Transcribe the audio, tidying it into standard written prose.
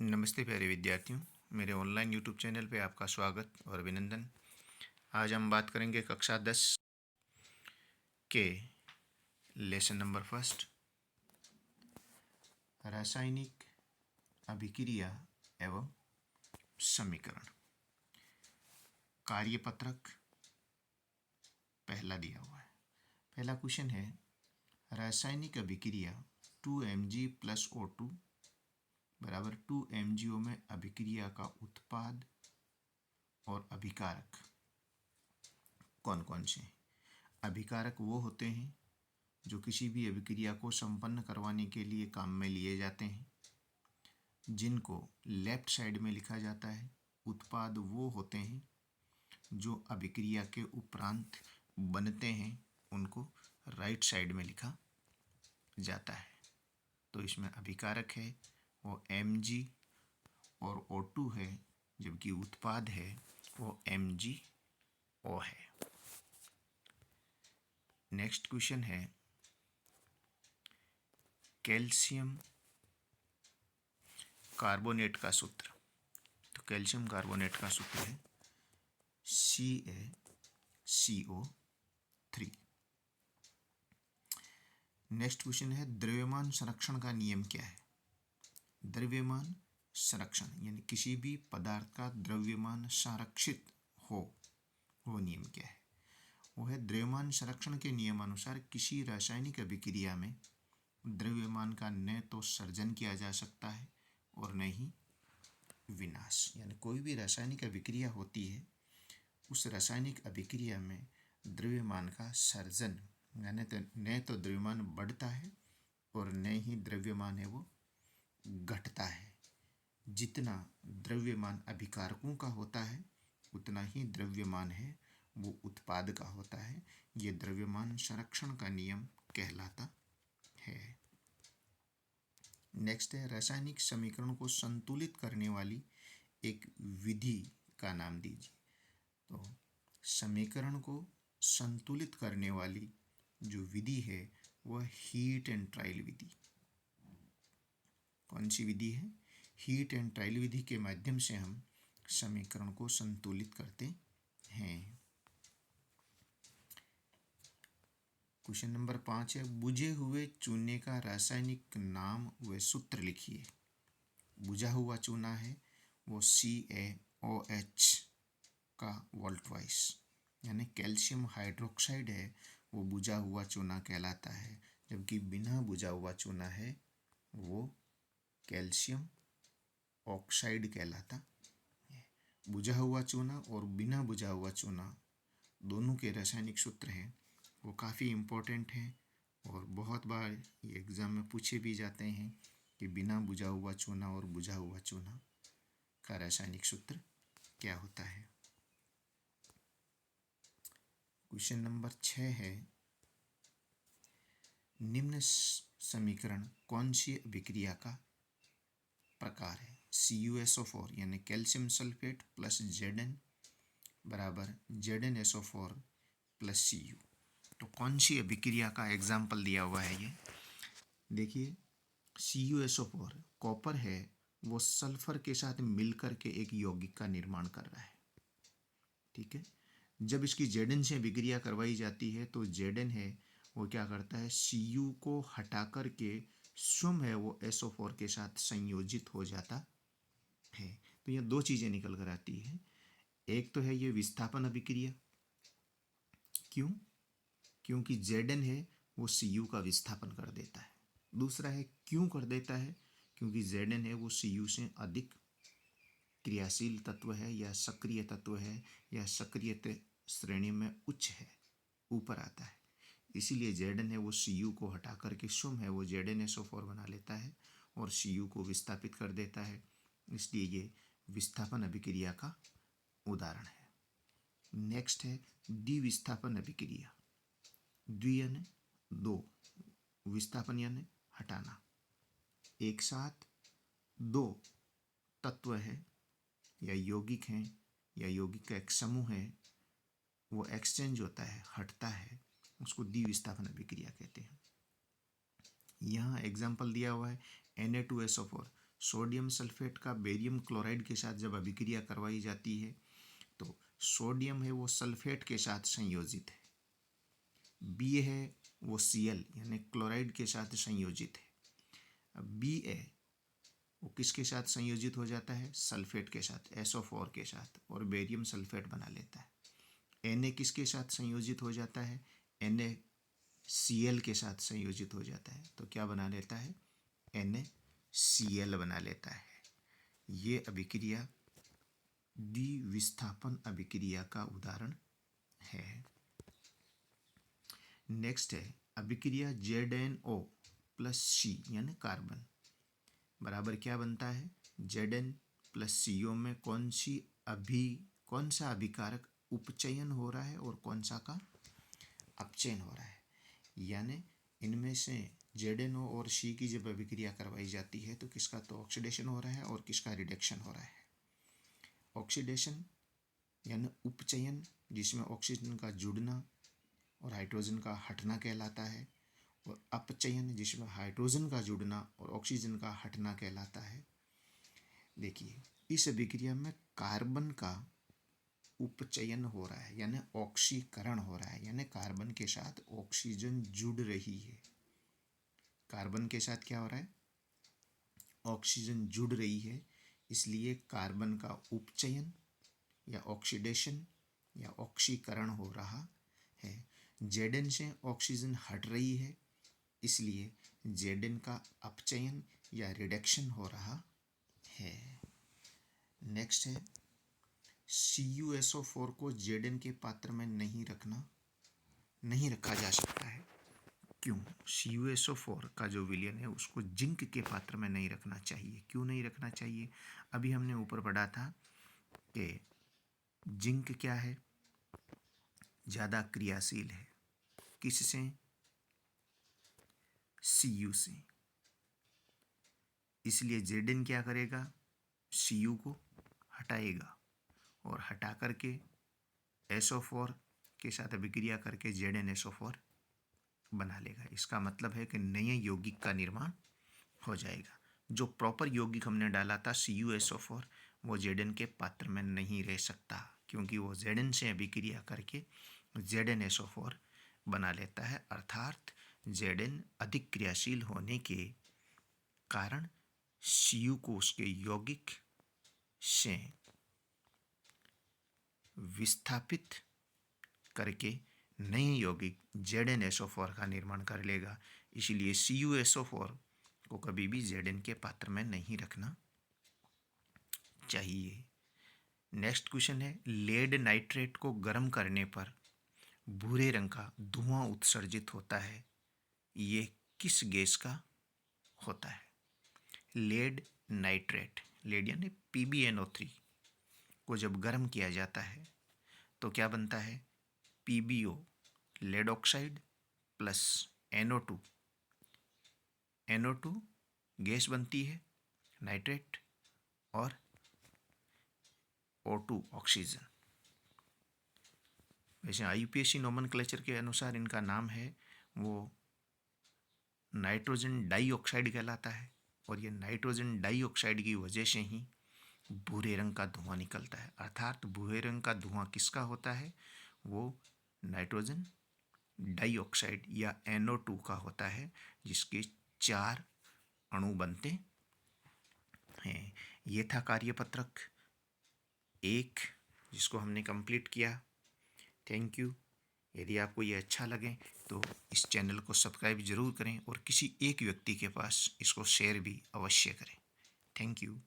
नमस्ते प्यारे विद्यार्थियों, मेरे ऑनलाइन यूट्यूब चैनल पे आपका स्वागत और अभिनंदन। आज हम बात करेंगे कक्षा 10 के लेसन नंबर फर्स्ट, रासायनिक अभिक्रिया एवं समीकरण। कार्यपत्रक पहला दिया हुआ है। पहला क्वेश्चन है, रासायनिक अभिक्रिया 2Mg + O2 बराबर 2MgO में अभिक्रिया का उत्पाद और अभिकारक कौन कौन से हैं। अभिकारक वो होते हैं जो किसी भी अभिक्रिया को संपन्न करवाने के लिए काम में लिए जाते हैं, जिनको लेफ्ट साइड में लिखा जाता है। उत्पाद वो होते हैं जो अभिक्रिया के उपरांत बनते हैं, उनको राइट साइड में लिखा जाता है। तो इसमें अभिकारक है वो Mg और O2 है, जबकि उत्पाद है वो MgO है। नेक्स्ट क्वेश्चन है, कैल्शियम कार्बोनेट का सूत्र। तो कैल्शियम कार्बोनेट का सूत्र है CaCO3। नेक्स्ट क्वेश्चन है, द्रव्यमान संरक्षण का नियम क्या है। द्रव्यमान संरक्षण यानी किसी भी पदार्थ का द्रव्यमान संरक्षित हो, वो नियम क्या है। वो है, द्रव्यमान संरक्षण के नियमानुसार किसी रासायनिक अभिक्रिया में द्रव्यमान का न तो सर्जन किया जा सकता है और न ही विनाश। यानी कोई भी रासायनिक अभिक्रिया होती है, उस रासायनिक अभिक्रिया में द्रव्यमान का सर्जन यानी न तो द्रव्यमान बढ़ता है और न ही द्रव्यमान है वो घटता है। जितना द्रव्यमान अभिकारकों का होता है उतना ही द्रव्यमान है वो उत्पाद का होता है। ये द्रव्यमान संरक्षण का नियम कहलाता है। नेक्स्ट है, रासायनिक समीकरण को संतुलित करने वाली एक विधि का नाम दीजिए। तो समीकरण को संतुलित करने वाली जो विधि है वह हीट एंड ट्रायल विधि। कौन सी विधि है? हीट एंड ट्रायल विधि के माध्यम से हम समीकरण को संतुलित करते हैं। क्वेश्चन नंबर 5 है, बुझे हुए चूने का रासायनिक नाम व सूत्र लिखिए। बुझा हुआ चूना है वो CaOH का वोल्ट वाइस यानी कैल्शियम हाइड्रोक्साइड है, वो बुझा हुआ चूना कहलाता है। जबकि बिना बुझा हुआ चूना है वो कैल्शियम ऑक्साइड कहलाता है। बुझा हुआ चूना और बिना बुझा हुआ चूना दोनों के रासायनिक सूत्र हैं वो काफ़ी इम्पोर्टेंट हैं और बहुत बार ये एग्ज़ाम में पूछे भी जाते हैं कि बिना बुझा हुआ चूना और बुझा हुआ चूना का रासायनिक सूत्र क्या होता है। क्वेश्चन नंबर 6 है, निम्न समीकरण कौन सी अभिक्रिया का प्रकार है। CuSO4 यानी कैल्शियम सल्फेट प्लस Zn बराबर ZnSO4 प्लस Cu। तो कौन सी अभिक्रिया का एग्जाम्पल दिया हुआ है ये देखिए। CuSO4 कॉपर है वो सल्फर के साथ मिलकर के एक यौगिक का निर्माण कर रहा है, ठीक है। जब इसकी Zn से अभिक्रिया करवाई जाती है तो Zn है वो क्या करता है, Cu को हटा कर के स्वयं है वो SO4 के साथ संयोजित हो जाता है। तो ये दो चीज़ें निकल कर आती है। एक तो है ये विस्थापन अभिक्रिया, क्यों? क्योंकि Zn है वो Cu का विस्थापन कर देता है। दूसरा है क्यों कर देता है, क्योंकि Zn है वो Cu से अधिक क्रियाशील तत्व है या सक्रिय तत्व है या सक्रिय श्रेणी में उच्च है, ऊपर आता है। इसीलिए Zn है वो Cu को हटा करके स्वयं है वो ZnSO4 बना लेता है और Cu को विस्थापित कर देता है। इसलिए ये विस्थापन अभिक्रिया का उदाहरण है। नेक्स्ट है द्विविस्थापन अभिक्रिया। द्वि यानी दो, विस्थापन यानी हटाना। एक साथ दो तत्व है या यौगिक हैं या यौगिक का एक समूह है वो एक्सचेंज होता है, हटता है, उसको द्विविस्थापन अभिक्रिया कहते हैं। यहाँ एग्जाम्पल दिया हुआ है Na2SO4 सोडियम सल्फेट का बेरियम क्लोराइड के साथ जब अभिक्रिया करवाई जाती है तो सोडियम है वो सल्फेट के साथ संयोजित है, बी है वो Cl यानी क्लोराइड के साथ संयोजित है। अब Ba वो किसके साथ संयोजित हो जाता है? सल्फेट के साथ, SO4 के साथ, और बेरियम सल्फेट बना लेता है। Na किसके साथ संयोजित हो जाता है? NaCl के साथ संयोजित हो जाता है, तो क्या बना लेता है? NaCl बना लेता है। ये अभिक्रिया द्विविस्थापन अभिक्रिया का उदाहरण है। नेक्स्ट है अभिक्रिया ZnO प्लस C यानी कार्बन बराबर क्या बनता है? Zn प्लस CO में कौन सा अभिकारक उपचयन हो रहा है और कौन सा का अपचयन हो रहा है? यानी इनमें से ZnO और C की जब अभिक्रिया करवाई जाती है तो किसका तो ऑक्सीडेशन हो रहा है और किसका रिडक्शन हो रहा है? ऑक्सीडेशन यानी उपचयन जिसमें ऑक्सीजन का जुड़ना और हाइड्रोजन का हटना कहलाता है, और अपचयन जिसमें हाइड्रोजन का जुड़ना और ऑक्सीजन का हटना कहलाता है। देखिए इस अभिक्रिया में कार्बन का उपचयन हो रहा है यानी ऑक्सीकरण हो रहा है, यानी कार्बन के साथ ऑक्सीजन जुड़ रही है। कार्बन के साथ क्या हो रहा है? ऑक्सीजन जुड़ रही है, इसलिए कार्बन का उपचयन या ऑक्सीडेशन या ऑक्सीकरण हो रहा है। Zn से ऑक्सीजन हट रही है, इसलिए Zn का अपचयन या रिडक्शन हो रहा है। नेक्स्ट है CuSO4 को Zn के पात्र में नहीं रखा जा सकता है। क्यों? CuSO4 का जो विलयन है उसको जिंक के पात्र में नहीं रखना चाहिए। क्यों नहीं रखना चाहिए? अभी हमने ऊपर पढ़ा था कि जिंक क्या है? ज़्यादा क्रियाशील है। किससे? Cu से। इसलिए Zn क्या करेगा? Cu को हटाएगा और हटा करके SO4 के साथ अभिक्रिया करके ZnSO4 बना लेगा। इसका मतलब है कि नए यौगिक का निर्माण हो जाएगा। जो प्रॉपर यौगिक हमने डाला था CuSO4 वो Zn के पात्र में नहीं रह सकता, क्योंकि वो Zn से अभिक्रिया करके ZnSO4 बना लेता है। अर्थात Zn अधिक क्रियाशील होने के कारण Cu को उसके यौगिक से विस्थापित करके नए यौगिक ZnSO4 का निर्माण कर लेगा। इसलिए CuSO4 को कभी भी Zn के पात्र में नहीं रखना चाहिए। नेक्स्ट क्वेश्चन है लेड नाइट्रेट को गर्म करने पर भूरे रंग का धुआं उत्सर्जित होता है, ये किस गैस का होता है? लेड नाइट्रेट, लेड यानी PbNO3 को जब गर्म किया जाता है तो क्या बनता है? PbO lead oxide plus NO2 gas बनती है नाइट्रेट, और O2 ऑक्सीजन। वैसे IUPAC नोमेनक्लेचर के अनुसार इनका नाम है वो नाइट्रोजन डाइऑक्साइड कहलाता है, और ये नाइट्रोजन डाइऑक्साइड की वजह से ही भूरे रंग का धुआं निकलता है। अर्थात भूरे रंग का धुआं किसका होता है? वो नाइट्रोजन डाइऑक्साइड या NO2 का होता है, जिसके 4 अणु बनते हैं। ये था कार्यपत्रक 1 जिसको हमने कंप्लीट किया। Thank you. यदि आपको ये अच्छा लगे तो इस चैनल को सब्सक्राइब जरूर करें और किसी एक व्यक्ति के पास इसको शेयर भी अवश्य करें। Thank you.